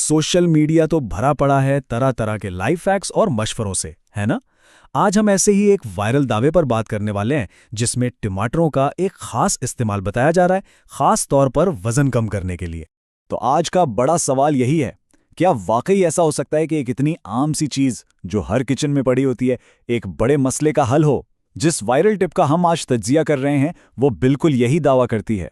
Social media तो भरा पड़ा है तरह तरह के लाइफ हैक्स और मशवरों से, है ना। आज हम ऐसे ही एक वायरल दावे पर बात करने वाले हैं जिसमें टमाटरों का एक खास इस्तेमाल बताया जा रहा है, खास तौर पर वजन कम करने के लिए। तो आज का बड़ा सवाल यही है, क्या वाकई ऐसा हो सकता है कि एक इतनी आम सी चीज जो हर किचन में पड़ी होती है एक बड़े मसले का हल हो। जिस वायरल टिप का हम आज तज्जिया कर रहे हैं वो बिल्कुल यही दावा करती है।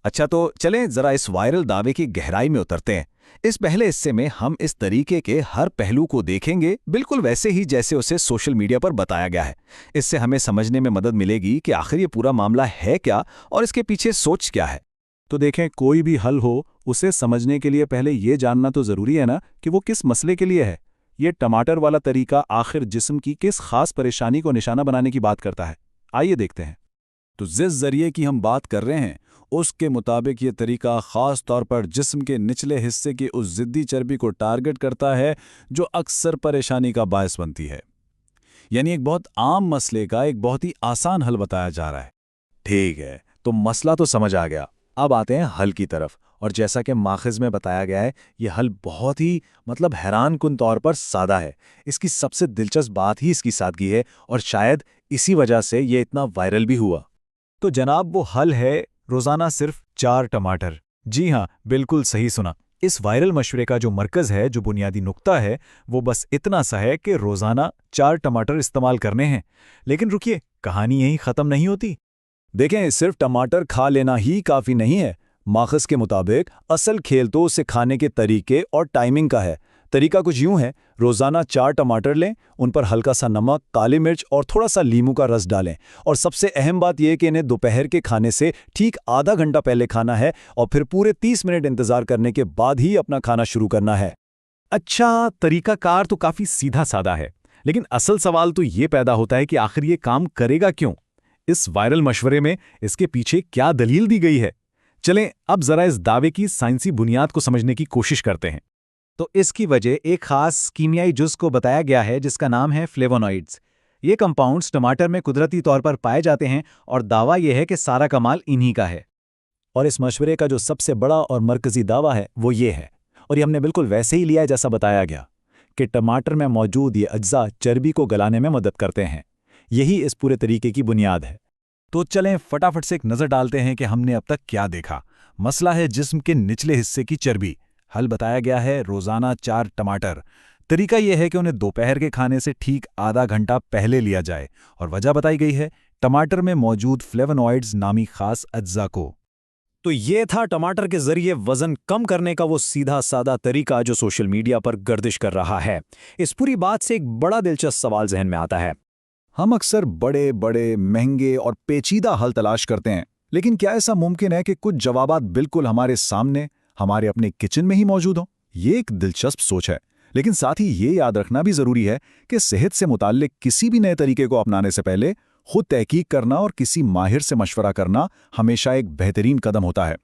अच्छा, तो चलें जरा इस वायरल दावे की गहराई में उतरते हैं। इस पहले हिस्से में हम इस तरीके के हर पहलू को देखेंगे, बिल्कुल वैसे ही जैसे उसे सोशल मीडिया पर बताया गया है। इससे हमें समझने में मदद मिलेगी कि आखिर ये पूरा मामला है क्या और इसके पीछे सोच क्या है। तो देखें, कोई भी हल हो उसे समझने के लिए पहले ये जानना तो ज़रूरी है ना कि वो किस मसले के लिए है। ये टमाटर वाला तरीका आखिर जिस्म की किस खास परेशानी को निशाना बनाने की बात करता है, आइए देखते हैं। तो जिस जरिए की हम बात कर रहे हैं उसके मुताबिक ये तरीका ख़ास तौर पर जिस्म के निचले हिस्से की उस ज़िद्दी चर्बी को टारगेट करता है जो अक्सर परेशानी का बायस बनती है। यानी एक बहुत आम मसले का एक बहुत ही आसान हल बताया जा रहा है। ठीक है, तो मसला तो समझ आ गया। अब आते हैं हल की तरफ। और जैसा कि माखिज में बताया गया है, ये हल बहुत ही हैरान कुन तौर पर सादा है। इसकी सबसे दिलचस्प बात ही इसकी सादगी है और शायद इसी वजह से ये इतना वायरल भी हुआ। तो जनाब, वो हल है रोज़ाना सिर्फ 4 टमाटर। जी हाँ, बिल्कुल सही सुना। इस वायरल मशवरे का जो मरकज़ है, जो बुनियादी नुक्ता है, वो बस इतना सा है कि रोज़ाना 4 टमाटर इस्तेमाल करने हैं। लेकिन रुकिए, कहानी यहीं ख़त्म नहीं होती। देखें, सिर्फ टमाटर खा लेना ही काफ़ी नहीं है। माखिज के मुताबिक असल खेल तो उसे खाने के तरीके और टाइमिंग का है। तरीका कुछ यूं है, रोज़ाना 4 टमाटर लें, उन पर हल्का सा नमक, काली मिर्च और थोड़ा सा नींबू का रस डालें। और सबसे अहम बात यह कि इन्हें दोपहर के खाने से ठीक आधा घंटा पहले खाना है और फिर पूरे 30 मिनट इंतज़ार करने के बाद ही अपना खाना शुरू करना है। अच्छा, तरीकाकार तो काफ़ी सीधा सादा है, लेकिन असल सवाल तो ये पैदा होता है कि आखिर ये काम करेगा क्यों? इस वायरल मशवरे में इसके पीछे क्या दलील दी गई है? चलें अब जरा इस दावे की साइंसी बुनियाद को समझने की कोशिश करते हैं। तो इसकी वजह एक खास कीमियाई जुज़ को बताया गया है जिसका नाम है फ्लेवोनॉइड्स। ये कंपाउंड्स टमाटर में कुदरती तौर पर पाए जाते हैं और दावा यह है कि सारा कमाल इन्हीं का है। और इस मशवरे का जो सबसे बड़ा और मरकज़ी दावा है वो ये है, और ये हमने बिल्कुल वैसे ही लिया है जैसा बताया गया, कि टमाटर में मौजूद ये अज्जा चर्बी को गलाने में मदद करते हैं। यही इस पूरे तरीके की बुनियाद है। तो चलें फटाफट से एक नज़र डालते हैं कि हमने अब तक क्या देखा। मसला है जिस्म के निचले हिस्से की चर्बी। हल बताया गया है रोज़ाना 4 टमाटर। तरीका यह है कि उन्हें दोपहर के खाने से ठीक आधा घंटा पहले लिया जाए, और वजह बताई गई है टमाटर में मौजूद फ्लेवोनॉइड्स नामी खास अज्जा को। तो ये था टमाटर के जरिए वजन कम करने का वो सीधा सादा तरीका जो सोशल मीडिया पर गर्दिश कर रहा है। इस पूरी बात से एक बड़ा दिलचस्प सवाल जहन में आता है। हम अक्सर बड़े बड़े महंगे और पेचीदा हल तलाश करते हैं, लेकिन क्या ऐसा मुमकिन है कि कुछ जवाबात बिल्कुल हमारे सामने, हमारे अपने किचन में ही मौजूद हों? ये एक दिलचस्प सोच है, लेकिन साथ ही ये याद रखना भी जरूरी है कि सेहत से मुताल्लिक किसी भी नए तरीके को अपनाने से पहले खुद तहकीक करना और किसी माहिर से मशवरा करना हमेशा एक बेहतरीन कदम होता है।